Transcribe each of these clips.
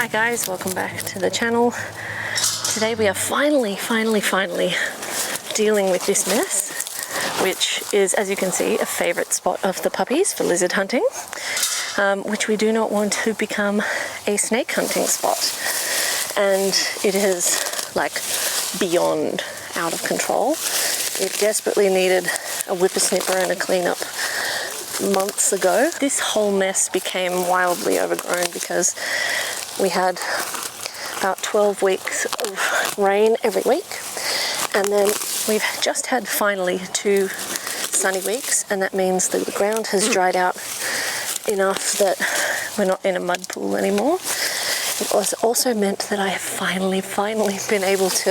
Hi guys, welcome back to the channel. Today we are finally dealing with this mess, which is, as you can see, a favourite spot of the puppies for lizard hunting, which we do not want to become a snake hunting spot. And it is like beyond out of control. It desperately needed a whippersnipper and a cleanup months ago. This whole mess became wildly overgrown because we had about 12 weeks of rain every week, and then we've just had finally 2 sunny weeks, and that means that the ground has dried out enough that we're not in a mud pool anymore. It also meant that I have finally been able to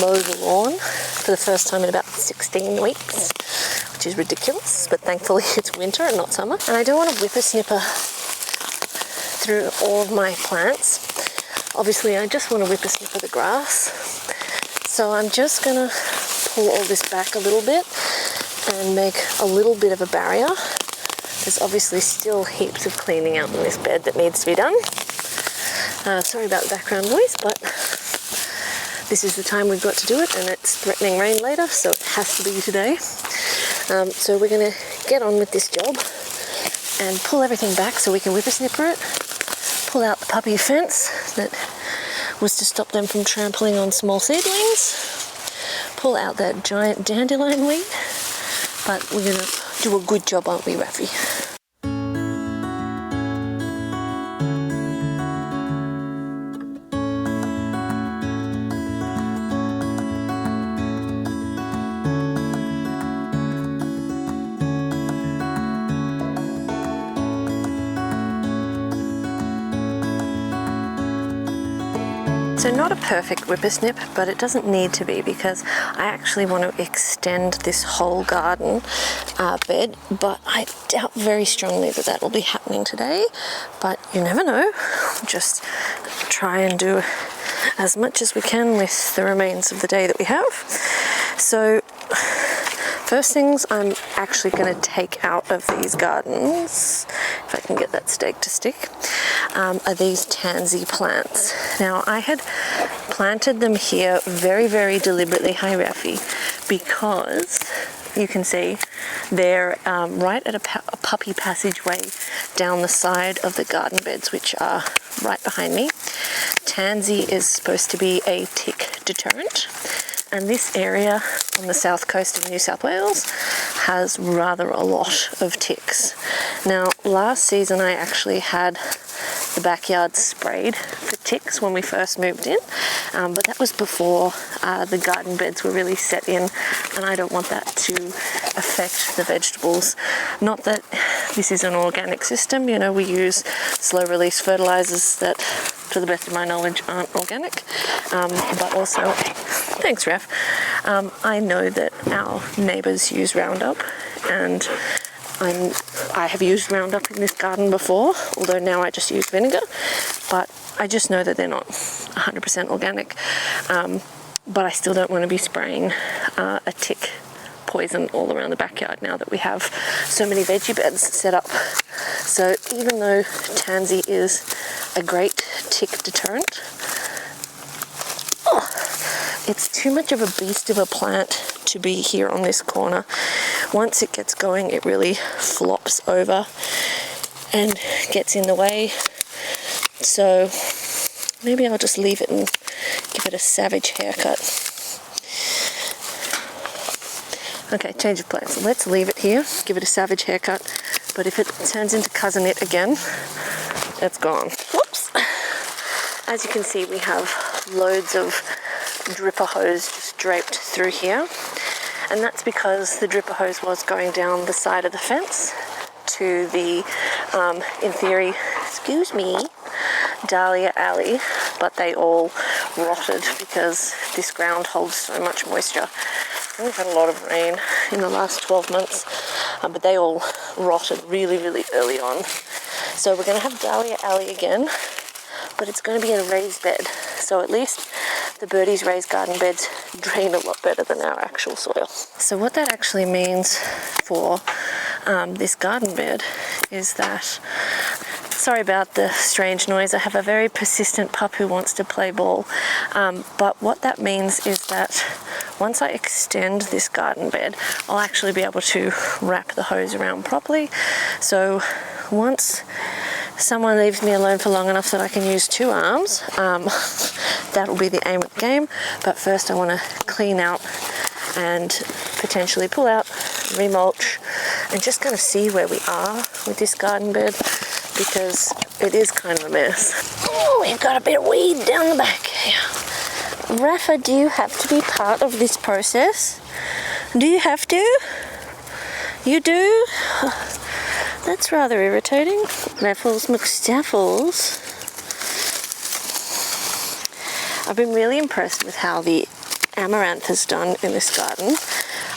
mow the lawn for the first time in about 16 weeks, which is ridiculous, but thankfully it's winter and not summer. And I don't want to whippersnipper through all of my plants. Obviously I just want to whippersnipper the grass, so I'm just gonna pull all this back a little bit and make a little bit of a barrier. There's obviously still heaps of cleaning out in this bed that needs to be done. Sorry about the background noise, but this is the time we've got to do it, and it's threatening rain later, so it has to be today. So we're gonna get on with this job and pull everything back so we can whippersnipper it. Pull out the puppy fence that was to stop them from trampling on small seedlings. Pull out that giant dandelion weed. But we're gonna do a good job, aren't we, Raffy? So not a perfect whippersnip, but it doesn't need to be, because I actually want to extend this whole garden bed, but I doubt very strongly that that will be happening today, but you never know. Just try and do as much as we can with the remains of the day that we have. So first things I'm actually going to take out of these gardens, if I can get that stake to stick, are these tansy plants. Now I had planted them here very deliberately, hi Raffy, because you can see they're right at a puppy passageway down the side of the garden beds, which are right behind me. Tansy is supposed to be a tick deterrent, and this area on the south coast of New South Wales has rather a lot of ticks. Now last season I actually had the backyard sprayed for ticks when we first moved in, but that was before the garden beds were really set in, and I don't want that to affect the vegetables. Not that this is an organic system, you know, we use slow release fertilizers that, to the best of my knowledge, aren't organic, but also, thanks Ref, I know that our neighbours use Roundup, and I have used Roundup in this garden before, although now I just use vinegar, but I just know that they're not 100% organic, but I still don't want to be spraying a tick poison all around the backyard now that we have so many veggie beds set up. So even though tansy is a great tick deterrent, it's too much of a beast of a plant to be here on this corner. Once it gets going, it really flops over and gets in the way. So maybe I'll just leave it and give it a savage haircut. Okay, change of plans. Let's leave it here, give it a savage haircut, but if it turns into cousin it again, it's gone. Whoops! As you can see, we have loads of dripper hose just draped through here, and that's because the dripper hose was going down the side of the fence to the, in theory, excuse me, dahlia alley, but they all rotted because this ground holds so much moisture. We've had a lot of rain in the last 12 months, but they all rotted really early on. So we're going to have dahlia alley again, but it's going to be in a raised bed, so at least the birdies' raised garden beds drain a lot better than our actual soil. So what that actually means for this garden bed is that Sorry about the strange noise. I have a very persistent pup who wants to play ball. But what that means is that once I extend this garden bed, I'll actually be able to wrap the hose around properly. So once someone leaves me alone for long enough that I can use 2 arms, that'll be the aim of the game. But first I want to clean out and potentially pull out, remulch, and just kind of see where we are with this garden bed, because it is kind of a mess. Oh, we've got a bit of weed down the back here. Rafa, do you have to be part of this process? Do you have to? You do? That's rather irritating. Raffles McStaffles. I've been really impressed with how the amaranth is done in this garden.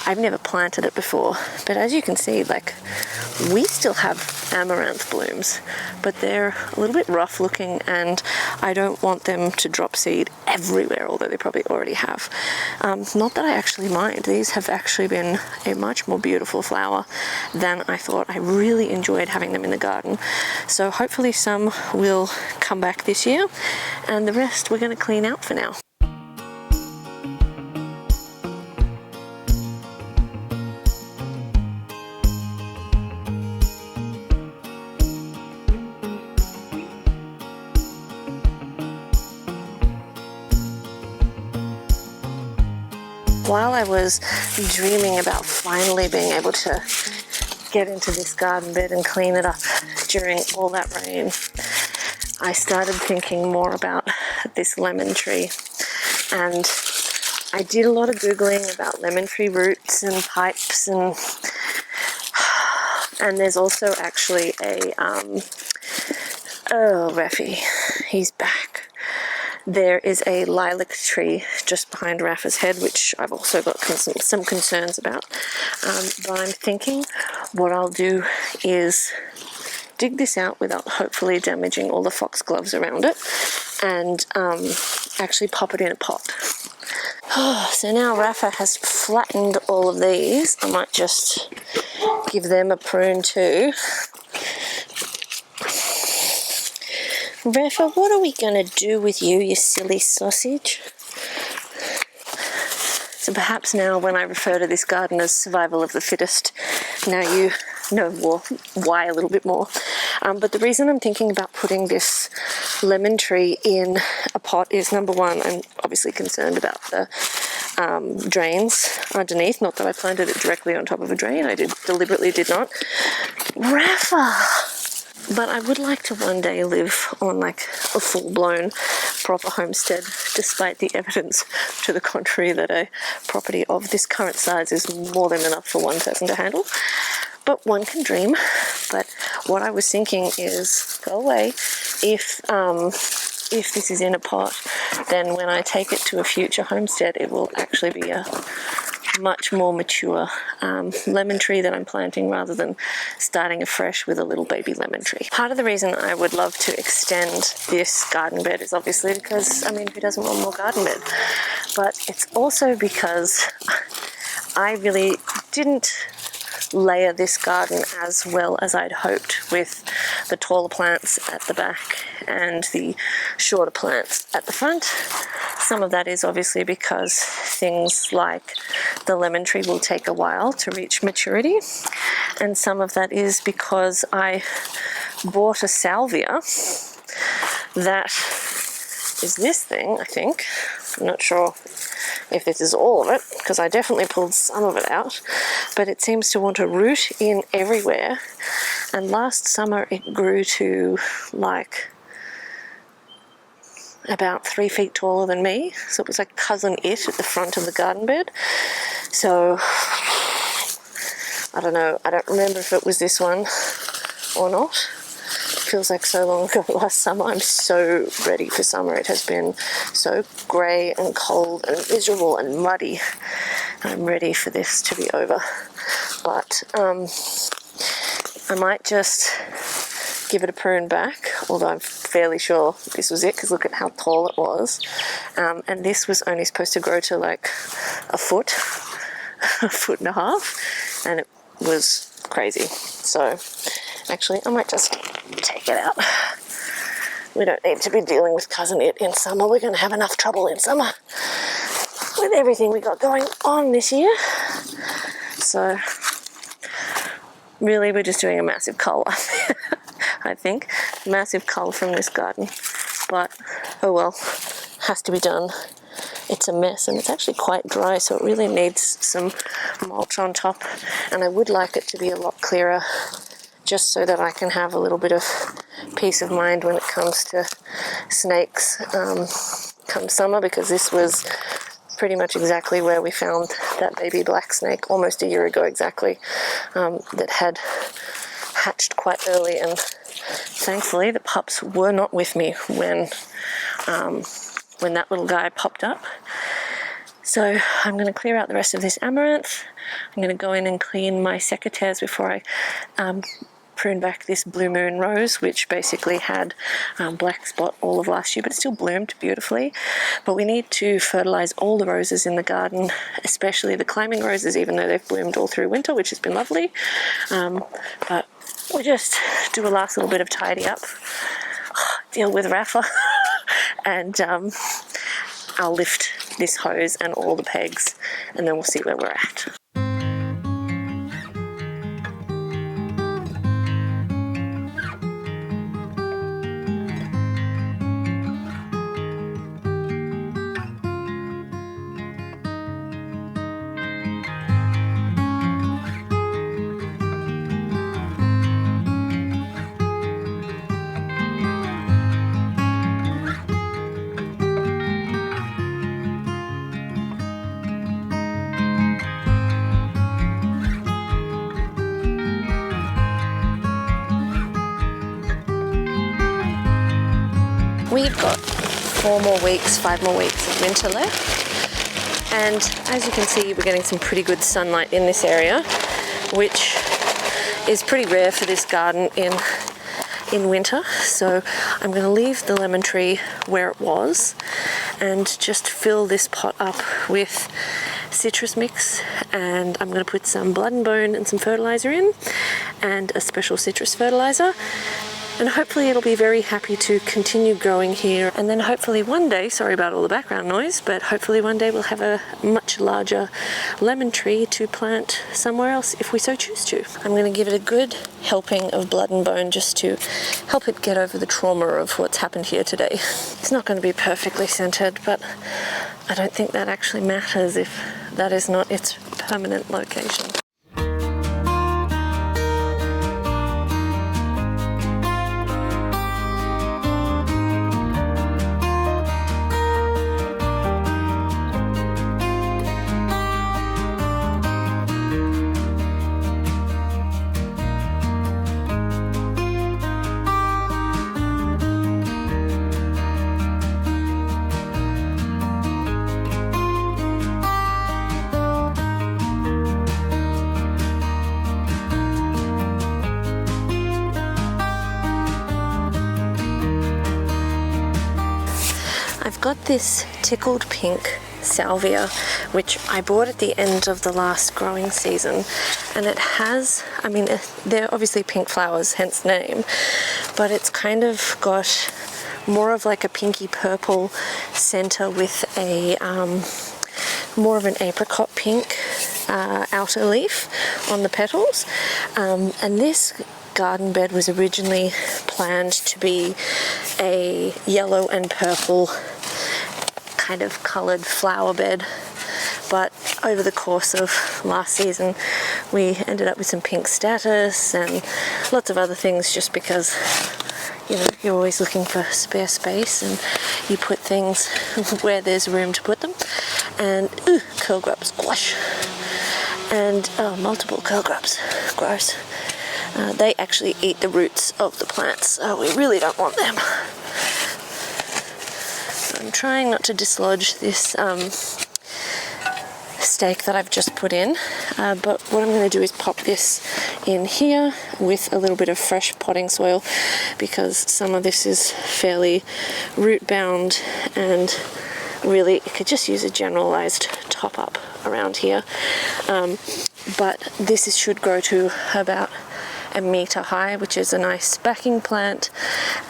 I've never planted it before, but as you can see, like, we still have amaranth blooms, but they're a little bit rough looking, and I don't want them to drop seed everywhere, although they probably already have. Not that I actually mind. These have actually been a much more beautiful flower than I thought. I really enjoyed having them in the garden. So hopefully some will come back this year, and the rest we're going to clean out for now. While I was dreaming about finally being able to get into this garden bed and clean it up during all that rain, I started thinking more about this lemon tree. And I did a lot of Googling about lemon tree roots and pipes, and there's also actually a, oh, Raffy, he's back. There is a lilac tree just behind Rafa's head, which I've also got some concerns about. But I'm thinking what I'll do is dig this out without hopefully damaging all the foxgloves around it, and actually pop it in a pot. So now Rafa has flattened all of these. I might just give them a prune too. Rafa, what are we going to do with you, you silly sausage? So perhaps now when I refer to this garden as survival of the fittest, now you know why a little bit more. But the reason I'm thinking about putting this lemon tree in a pot is, number one, I'm obviously concerned about the drains underneath. Not that I planted it directly on top of a drain. I deliberately did not. Rafa! But I would like to one day live on like a full-blown proper homestead, despite the evidence to the contrary that a property of this current size is more than enough for one person to handle. But one can dream. But what I was thinking is, go away, if this is in a pot, then when I take it to a future homestead, it will actually be a much more mature lemon tree that I'm planting, rather than starting afresh with a little baby lemon tree. Part of the reason I would love to extend this garden bed is obviously because, I mean, who doesn't want more garden bed? But it's also because I really didn't layer this garden as well as I'd hoped, with the taller plants at the back and the shorter plants at the front. Some of that is obviously because things like the lemon tree will take a while to reach maturity, and some of that is because I bought a salvia that is this thing, I think. I'm not sure if this is all of it, because I definitely pulled some of it out, but it seems to want to root in everywhere. And last summer it grew to like about 3 feet taller than me, so it was like cousin it at the front of the garden bed. So I don't know, I don't remember if it was this one or not. Feels like so long ago last summer. I'm so ready for summer. It has been so grey and cold and miserable and muddy. I'm ready for this to be over. But I might just give it a prune back, although I'm fairly sure this was it, because look at how tall it was. And this was only supposed to grow to like a foot, a foot and a half, and it was crazy. So actually I might just take it out. We don't need to be dealing with Cousin It in summer. We're going to have enough trouble in summer with everything we got going on this year. So really we're just doing a massive cull I think. Massive cull from this garden. But oh well, has to be done. It's a mess and it's actually quite dry, so it really needs some mulch on top, and I would like it to be a lot clearer just so that I can have a little bit of peace of mind when it comes to snakes come summer, because this was pretty much exactly where we found that baby black snake almost a year ago exactly, that had hatched quite early, and thankfully the pups were not with me when that little guy popped up. So I'm going to clear out the rest of this amaranth. I'm going to go in and clean my secateurs before I prune back this Blue Moon rose, which basically had black spot all of last year, but it still bloomed beautifully. But we need to fertilize all the roses in the garden, especially the climbing roses, even though they've bloomed all through winter, which has been lovely. But we'll just do a last little bit of tidy up, deal with Rafa, and I'll lift this hose and all the pegs, and then we'll see where we're at. We've got 5 more weeks of winter left, and as you can see we're getting some pretty good sunlight in this area, which is pretty rare for this garden in winter. So I'm going to leave the lemon tree where it was and just fill this pot up with citrus mix, and I'm going to put some blood and bone and some fertilizer in, and a special citrus fertilizer. And hopefully it'll be very happy to continue growing here. And then hopefully one day, sorry about all the background noise, but hopefully one day we'll have a much larger lemon tree to plant somewhere else if we so choose to. I'm going to give it a good helping of blood and bone just to help it get over the trauma of what's happened here today. It's not going to be perfectly centered, but I don't think that actually matters if that is not its permanent location. I've got this tickled pink salvia, which I bought at the end of the last growing season, and it has, I mean, they're obviously pink flowers, hence name, but it's kind of got more of like a pinky purple center with a more of an apricot pink outer leaf on the petals, and this garden bed was originally planned to be a yellow and purple kind of coloured flower bed, but over the course of last season we ended up with some pink statice and lots of other things, just because, you know, you're always looking for spare space and you put things where there's room to put them. And curl grubs, gosh, and multiple curl grubs, gross. They actually eat the roots of the plants, so we really don't want them. I'm trying not to dislodge this stake that I've just put in, but what I'm going to do is pop this in here with a little bit of fresh potting soil, because some of this is fairly root bound and really it could just use a generalized top up around here. But this should grow to about 1 meter high, which is a nice backing plant,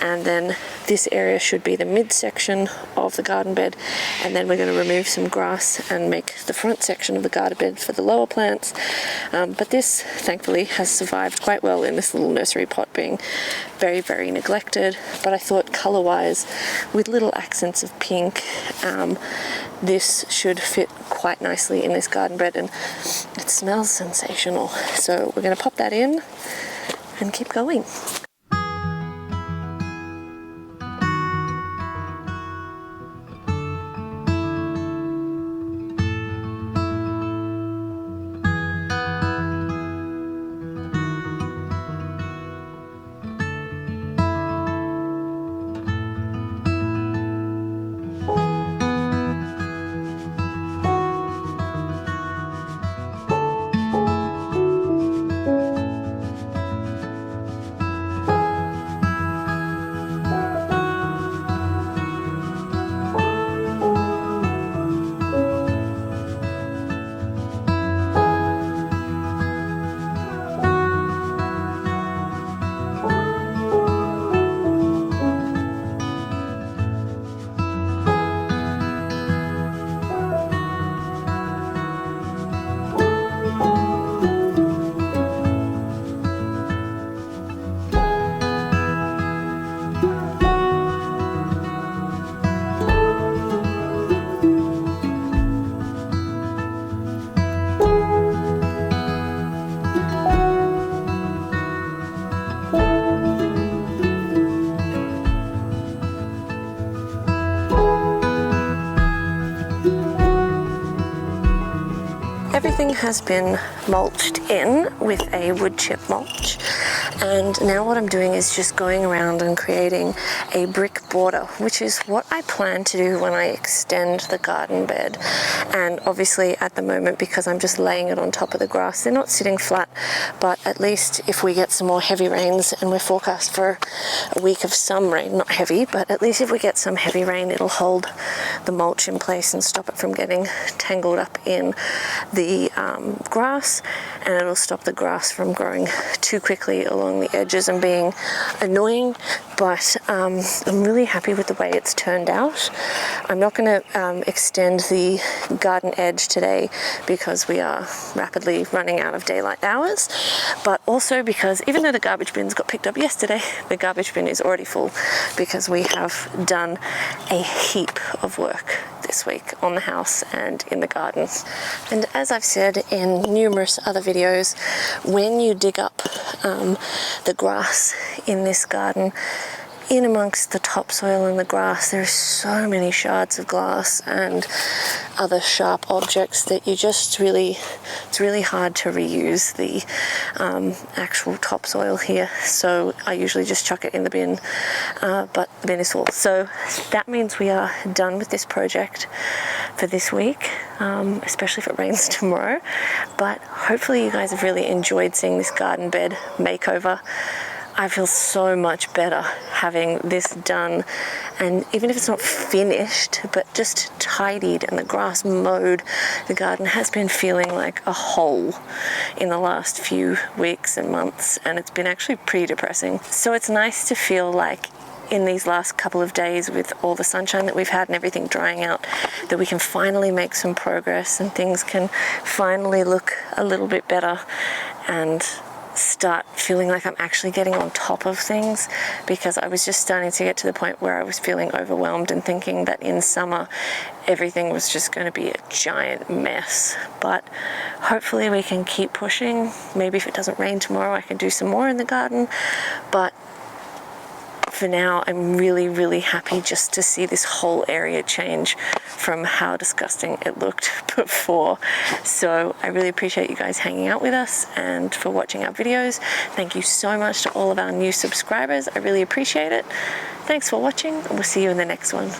and then this area should be the midsection of the garden bed, and then we're going to remove some grass and make the front section of the garden bed for the lower plants. But this thankfully has survived quite well in this little nursery pot, being very, very neglected. But I thought color wise, with little accents of pink, this should fit quite nicely in this garden bed, and it smells sensational. So we're going to pop that in and keep going. Everything has been mulched in with a wood chip mulch, and now what I'm doing is just going around and creating a brick border, which is what I plan to do when I extend the garden bed. And obviously at the moment, because I'm just laying it on top of the grass, they're not sitting flat, but at least if we get some more heavy rains, and we're forecast for a week of some rain, not heavy, but at least if we get some heavy rain, it'll hold the mulch in place and stop it from getting tangled up in the grass, and it'll stop the grass from growing too quickly along the edges and being annoying. But I'm really happy with the way it's turned out. I'm not going to extend the garden edge today because we are rapidly running out of daylight hours, but also because even though the garbage bins got picked up yesterday, the garbage bin is already full because we have done a heap of work this week on the house and in the garden. And as I've said in numerous other videos, when you dig up the grass in this garden, in amongst the topsoil and the grass, there's so many shards of glass and other sharp objects that you just really, it's really hard to reuse the actual topsoil here. So I usually just chuck it in the bin, but the bin is full. So that means we are done with this project for this week, especially if it rains tomorrow. But hopefully you guys have really enjoyed seeing this garden bed makeover. I feel so much better having this done, and even if it's not finished, but just tidied and the grass mowed, the garden has been feeling like a whole in the last few weeks and months, and it's been actually pretty depressing. So it's nice to feel like in these last couple of days, with all the sunshine that we've had and everything drying out, that we can finally make some progress and things can finally look a little bit better and start feeling like I'm actually getting on top of things, because I was just starting to get to the point where I was feeling overwhelmed and thinking that in summer everything was just going to be a giant mess. But hopefully we can keep pushing. Maybe if it doesn't rain tomorrow I can do some more in the garden, but for now I'm really, really happy just to see this whole area change from how disgusting it looked before. So I really appreciate you guys hanging out with us and for watching our videos. Thank you so much to all of our new subscribers. I really appreciate it. Thanks for watching, and we'll see you in the next one.